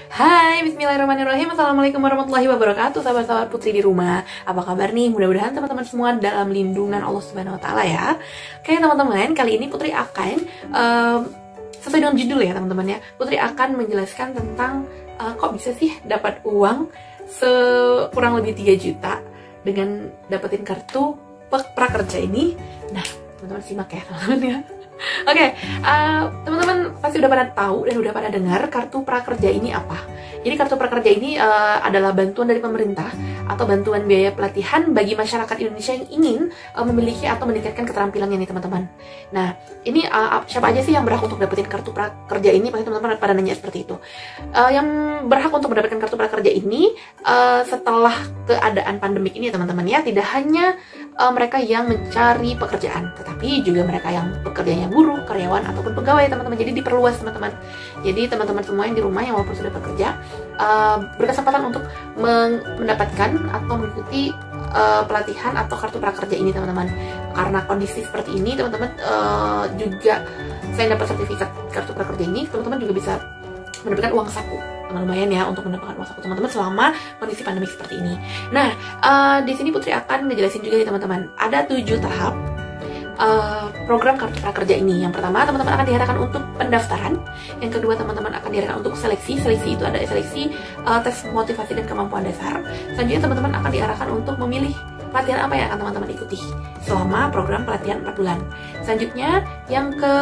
Hai, bismillahirrahmanirrahim. Assalamualaikum warahmatullahi wabarakatuh. Sahabat-sahabat Putri di rumah, apa kabar nih? Mudah-mudahan teman-teman semua dalam lindungan Allah Subhanahu Wa Taala ya. Oke teman-teman, kali ini Putri akan sesuai dengan judul ya teman-teman ya, Putri akan menjelaskan tentang kok bisa sih dapat uang kurang lebih 3 juta dengan dapetin kartu prakerja ini. Nah teman-teman simak ya teman-teman ya. Oke, teman-teman pasti udah pada tahu dan udah pada dengar kartu prakerja ini apa. Jadi kartu prakerja ini adalah bantuan dari pemerintah atau bantuan biaya pelatihan bagi masyarakat Indonesia yang ingin memiliki atau meningkatkan keterampilannya nih teman-teman. Nah, ini siapa aja sih yang berhak untuk dapetin kartu prakerja ini? Pasti teman-teman pada nanya seperti itu. Yang berhak untuk mendapatkan kartu prakerja ini setelah keadaan pandemik ini ya teman-teman ya, tidak hanya mereka yang mencari pekerjaan, tetapi juga mereka yang pekerjaannya buruh, karyawan, ataupun pegawai teman-teman. Jadi diperluas teman-teman. Jadi teman-teman semua yang di rumah yang walaupun sudah bekerja berkesempatan untuk mendapatkan atau mengikuti pelatihan atau kartu prakerja ini teman-teman. Karena kondisi seperti ini teman-teman juga selain dapat sertifikat kartu prakerja ini, teman-teman juga bisa mendapatkan uang saku. Lumayan ya untuk mendapatkan uang saku teman-teman selama kondisi pandemi seperti ini. Nah, di sini Putri akan ngejelasin juga nih teman-teman. Ada 7 tahap program kartu prakerja ini. Yang pertama, teman-teman akan diarahkan untuk pendaftaran. Yang kedua, teman-teman akan diarahkan untuk seleksi. Seleksi itu ada seleksi tes motivasi dan kemampuan dasar. Selanjutnya, teman-teman akan diarahkan untuk memilih pelatihan apa yang akan teman-teman ikuti selama program pelatihan 4 bulan. Selanjutnya, yang ke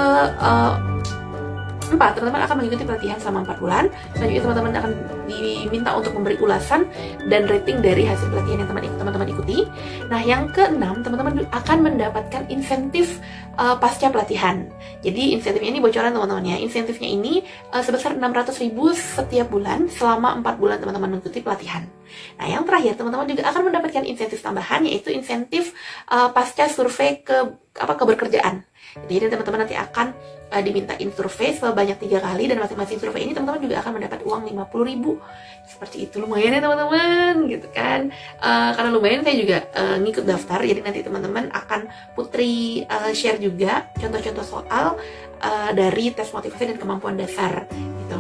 4, teman-teman akan mengikuti pelatihan selama 4 bulan. Selanjutnya teman-teman akan diminta untuk memberi ulasan dan rating dari hasil pelatihan yang teman-teman ikuti. Nah, yang ke-6, teman-teman akan mendapatkan insentif pasca pelatihan. Jadi insentifnya ini bocoran teman-teman ya. Insentifnya ini sebesar 600.000 setiap bulan selama 4 bulan teman-teman mengikuti pelatihan. Nah, yang terakhir teman-teman juga akan mendapatkan insentif tambahan, yaitu insentif pasca survei keberkerjaan. Jadi teman-teman nanti akan dimintain survei sebanyak 3 kali, dan masing-masing survei ini teman-teman juga akan mendapat uang 50.000. Seperti itu, lumayan ya teman-teman gitu kan. Karena lumayan saya juga ngikut daftar, jadi nanti teman-teman akan Putri share juga contoh-contoh soal dari tes motivasi dan kemampuan dasar gitu.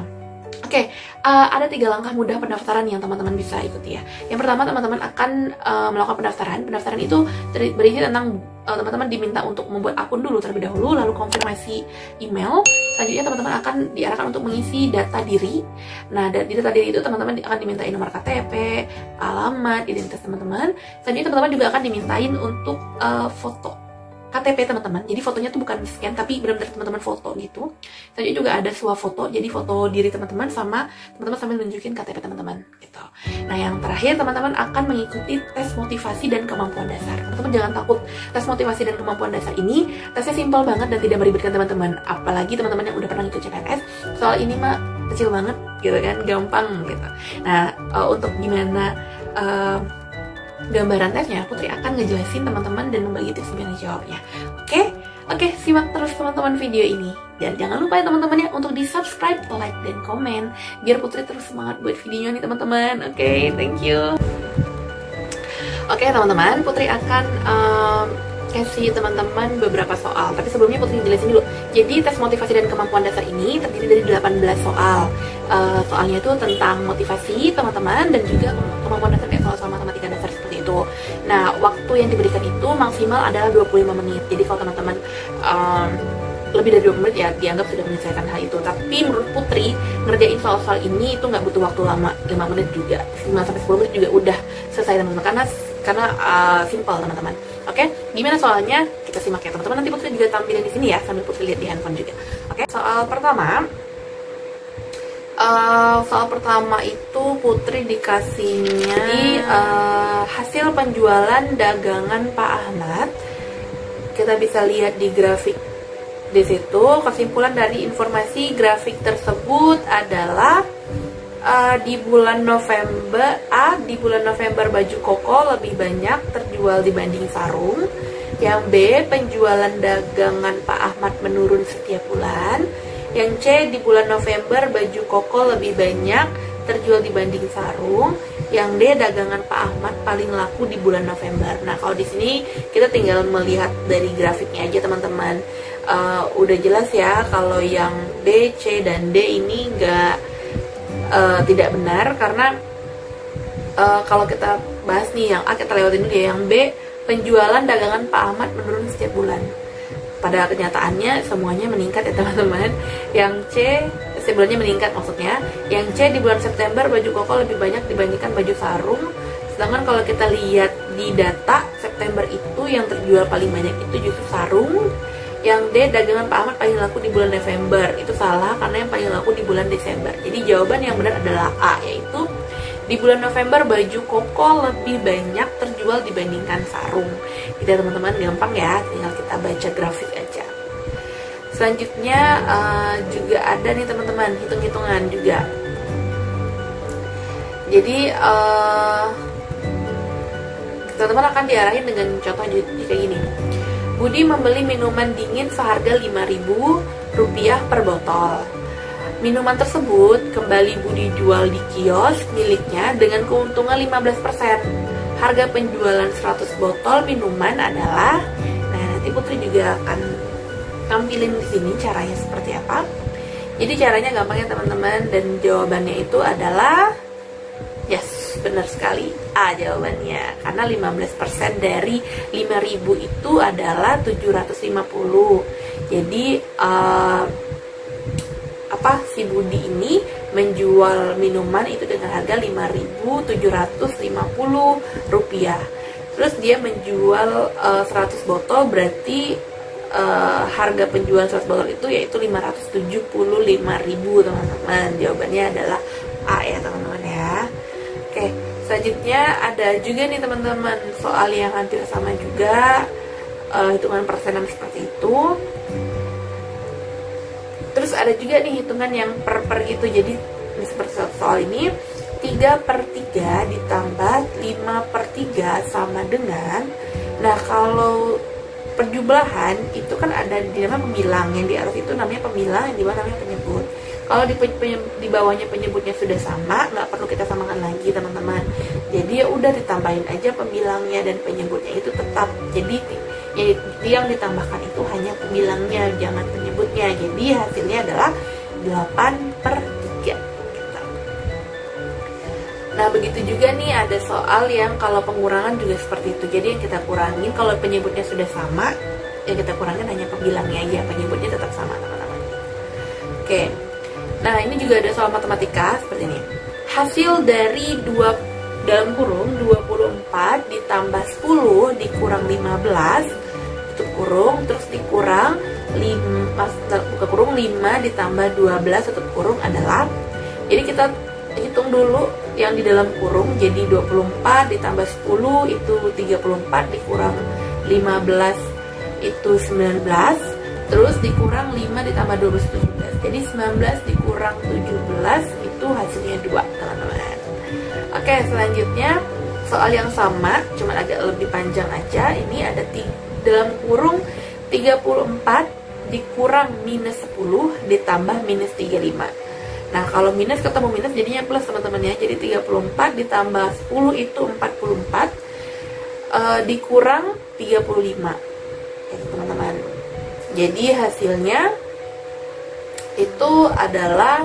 Oke, ada 3 langkah mudah pendaftaran yang teman-teman bisa ikuti ya. Yang pertama, teman-teman akan melakukan pendaftaran. Pendaftaran itu berisi tentang teman-teman diminta untuk membuat akun dulu terlebih dahulu, lalu konfirmasi email. Selanjutnya teman-teman akan diarahkan untuk mengisi data diri. Nah, di data diri itu teman-teman akan dimintain nomor KTP, alamat, identitas teman-teman. Selanjutnya teman-teman juga akan dimintain untuk foto KTP teman-teman. Jadi fotonya tuh bukan scan tapi benar-benar teman-teman foto gitu. Selanjutnya juga ada swafoto, jadi foto diri teman-teman sama teman-teman sambil nunjukin KTP teman-teman gitu. Nah, yang terakhir teman-teman akan mengikuti tes motivasi dan kemampuan dasar. Teman-teman jangan takut, tes motivasi dan kemampuan dasar ini tesnya simpel banget dan tidak meribetkan teman-teman. Apalagi teman-teman yang udah pernah ikut CPNS, soal ini mah kecil banget gitu kan, gampang gitu. Nah, untuk gimana gambaran tesnya, Putri akan ngejelasin teman-teman dan membagi tips dan jawabnya. Oke, simak terus teman-teman video ini. Dan jangan lupa ya teman-teman ya untuk di subscribe, like, dan komen biar Putri terus semangat buat videonya nih teman-teman. Oke, thank you. Oke teman-teman, Putri akan kasih teman-teman beberapa soal. Tapi sebelumnya Putri jelasin dulu. Jadi tes motivasi dan kemampuan dasar ini terdiri dari 18 soal. Soalnya itu tentang motivasi teman-teman dan juga kemampuan dasar kayak soal matematika dasar seperti itu. Nah, waktu yang diberikan itu maksimal adalah 25 menit. Jadi kalau teman-teman lebih dari 20 menit ya dianggap sudah menyelesaikan hal itu. Tapi menurut Putri, ngerjain soal-soal ini itu nggak butuh waktu lama, 5 menit juga, 5-10 menit juga udah selesai teman-teman, karena simpel teman-teman. Oke, gimana soalnya? Kita simak ya teman-teman. Nanti Putri juga tampilin di sini ya sambil Putri lihat di handphone juga. Oke, soal pertama itu Putri dikasihnya hasil penjualan dagangan Pak Ahmad. Kita bisa lihat di grafik di situ. Kesimpulan dari informasi grafik tersebut adalah di bulan November baju koko lebih banyak terjual dibanding sarung. Yang B, penjualan dagangan Pak Ahmad menurun setiap bulan. Yang C, di bulan November baju koko lebih banyak terjual dibanding sarung. Yang D, dagangan Pak Ahmad paling laku di bulan November. Nah, kalau di sini kita tinggal melihat dari grafiknya aja teman-teman. Udah jelas ya kalau yang B, C, dan D ini nggak tidak benar, karena kalau kita bahas nih yang A kita lewatin dulu ya. Yang B, penjualan dagangan Pak Ahmad menurun setiap bulan. Pada kenyataannya semuanya meningkat ya teman-teman. Yang C, sebulannya meningkat maksudnya. Yang C, di bulan September baju koko lebih banyak dibandingkan baju sarung. Sedangkan kalau kita lihat di data September itu yang terjual paling banyak itu justru sarung. Yang D, dagangan Pak Ahmad paling laku di bulan November. Itu salah, karena yang paling laku di bulan Desember. Jadi jawaban yang benar adalah A, yaitu di bulan November baju koko lebih banyak terjual dibandingkan sarung. Gitu teman-teman, gampang ya, tinggal kita baca grafik aja. Selanjutnya juga ada nih teman-teman, hitung-hitungan juga. Jadi teman-teman akan diarahin dengan contoh kayak gini. Budi membeli minuman dingin seharga Rp5.000 per botol. Minuman tersebut kembali Budi jual di kios miliknya dengan keuntungan 15%. Harga penjualan 100 botol minuman adalah, nah nanti Putri juga akan tampilin di sini caranya seperti apa. Jadi caranya gampang ya teman-teman, dan jawabannya itu adalah yes, benar sekali A jawabannya. Karena 15% dari 5.000 itu adalah 750. Jadi si Budi ini menjual minuman itu dengan harga Rp5.750. Terus dia menjual 100 botol, berarti harga penjualan 100 botol itu yaitu Rp575.000 teman-teman. Jawabannya adalah A ya teman-teman ya. Oke, selanjutnya ada juga nih teman-teman soal yang hampir sama juga, hitungan persenan seperti itu. Terus ada juga nih hitungan yang per gitu. Jadi seperti soal ini 3/3 ditambah 5/3 sama dengan, nah kalau perjumlahan itu kan ada di nama pembilang, yang di atas itu namanya pembilang, yang di bawah namanya penyebut. Kalau di bawahnya penyebutnya sudah sama, nggak perlu kita samakan lagi teman-teman. Jadi ya udah ditambahin aja pembilangnya dan penyebutnya itu tetap. Jadi yang ditambahkan itu hanya pembilangnya, jangan penyebutnya. Jadi hasilnya adalah 8/3 gitu. Nah begitu juga nih ada soal yang kalau pengurangan juga seperti itu. Jadi yang kita kurangin, kalau penyebutnya sudah sama, yang kita kurangin hanya pembilangnya aja, penyebutnya tetap sama teman-teman. Oke, nah ini juga ada soal matematika seperti ini. Hasil dari 24 ditambah 10 dikurang 15 tutup kurung, terus dikurang 5 ditambah 12 tutup kurung adalah, jadi kita hitung dulu yang di dalam kurung. Jadi 24 ditambah 10 itu 34, dikurang 15 itu 19, terus dikurang 5 ditambah 12 itu 17. Jadi 19 dikurang 17 itu hasilnya 2 teman-teman. Oke, selanjutnya soal yang sama, cuma agak lebih panjang aja. Ini ada dalam kurung 34 dikurang minus 10 ditambah minus 35. Nah kalau minus ketemu minus jadinya plus teman-teman ya. Jadi 34 ditambah 10 itu 44, dikurang 35 ya teman-teman. Jadi hasilnya itu adalah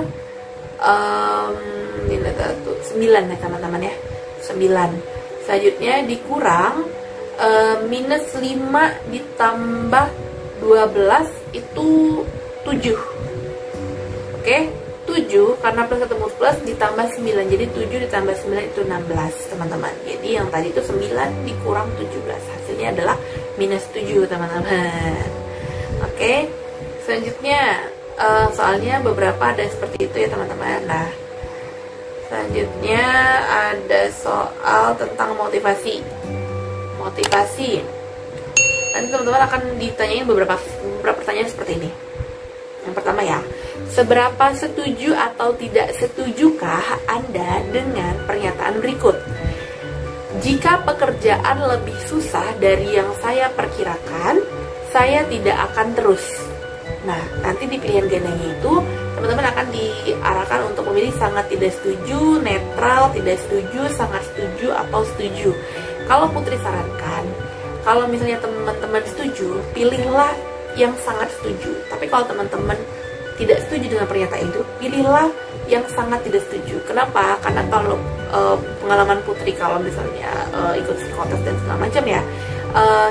9 ya teman-teman ya, 9. Selanjutnya dikurang minus 5 ditambah 12 itu 7. Oke, 7 karena plus ketemu plus ditambah 9. Jadi 7 ditambah 9 itu 16 teman-teman. Jadi yang tadi itu 9 dikurang 17. Hasilnya adalah minus 7 teman-teman. Oke, selanjutnya soalnya beberapa ada seperti itu ya teman-teman. Nah selanjutnya ada soal tentang motivasi. Nanti teman-teman akan ditanyain beberapa pertanyaan seperti ini. Yang pertama ya, seberapa setuju atau tidak setujukah Anda dengan pernyataan berikut? Jika pekerjaan lebih susah dari yang saya perkirakan, saya tidak akan terus. Nah, nanti di pilihan gandanya itu teman-teman akan diarahkan untuk memilih sangat tidak setuju, netral, tidak setuju, sangat setuju, atau setuju. Kalau Putri sarankan, kalau misalnya teman-teman setuju, pilihlah yang sangat setuju. Tapi kalau teman-teman tidak setuju dengan pernyataan itu, pilihlah yang sangat tidak setuju. Kenapa? Karena kalau pengalaman Putri kalau misalnya ikut psikotes dan segala macam ya,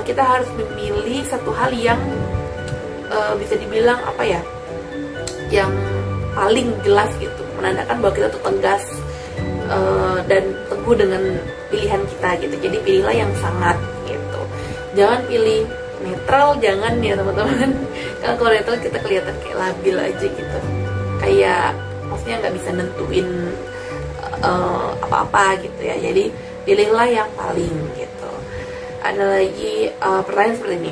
kita harus memilih satu hal yang bisa dibilang apa ya, yang paling jelas gitu, menandakan bahwa kita tuh tegas dan teguh dengan pilihan kita gitu. Jadi pilihlah yang sangat gitu, jangan pilih netral, jangan ya teman-teman. Karena kalau netral kita kelihatan kayak labil aja gitu, kayak maksudnya nggak bisa nentuin apa-apa gitu ya. Jadi pilihlah yang paling gitu. Ada lagi pertanyaan seperti ini,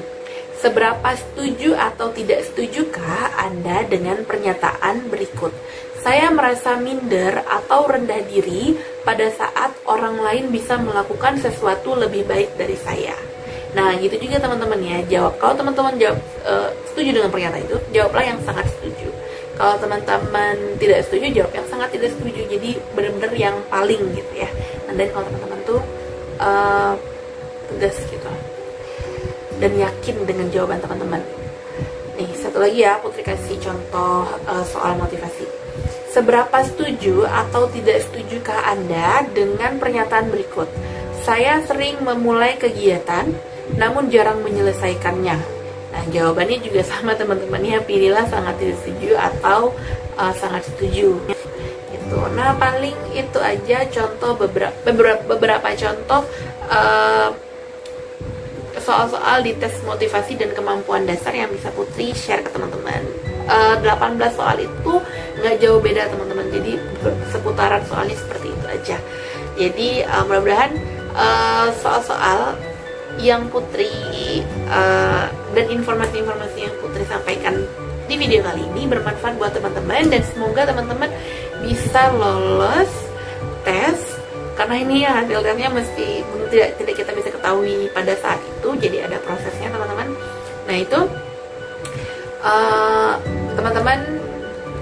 seberapa setuju atau tidak setujukah Anda dengan pernyataan berikut? Saya merasa minder atau rendah diri pada saat orang lain bisa melakukan sesuatu lebih baik dari saya. Nah gitu juga teman-teman ya, jawab. Kalau teman-teman jawab setuju dengan pernyataan itu, jawablah yang sangat setuju. Kalau teman-teman tidak setuju, jawab yang sangat tidak setuju. Jadi benar-benar yang paling gitu ya. Dan kalau teman-teman tuh tegas gitu dan yakin dengan jawaban teman-teman. Nih satu lagi ya, Putri kasih contoh soal motivasi. Seberapa setuju atau tidak setujukah Anda dengan pernyataan berikut? Saya sering memulai kegiatan namun jarang menyelesaikannya. Nah jawabannya juga sama teman-teman ya, pilihlah sangat tidak setuju atau sangat setuju gitu. Nah paling itu aja contoh beberapa contoh soal-soal di tes motivasi dan kemampuan dasar yang bisa Putri share ke teman-teman. 18 soal itu nggak jauh beda teman-teman, jadi seputaran soalnya seperti itu aja. Jadi mudah-mudahan soal-soal yang Putri dan informasi-informasi yang Putri sampaikan di video kali ini bermanfaat buat teman-teman, dan semoga teman-teman bisa lolos tes, karena ini ya hasil tesnya mesti tidak kita bisa ketahui pada saat itu, jadi ada prosesnya teman-teman. Nah itu teman-teman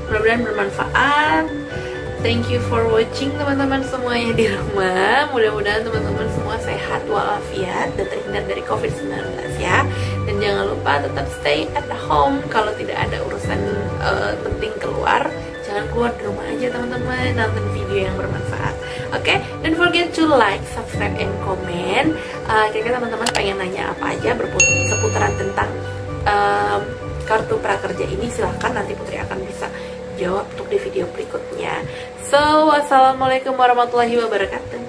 mudah-mudahan bermanfaat. Thank you for watching teman-teman semuanya di rumah. Mudah-mudahan teman-teman semua sehat walafiat dan terhindar dari COVID-19 ya. Dan jangan lupa tetap stay at home. Kalau tidak ada urusan penting keluar, jangan keluar di rumah aja teman-teman. Nonton video yang bermanfaat. Oke, don't forget to like, subscribe, and comment. Kira-kira teman-teman pengen nanya apa aja seputaran tentang kartu prakerja ini, silahkan nanti Putri akan bisa jawab untuk di video berikutnya. So, wassalamualaikum warahmatullahi wabarakatuh.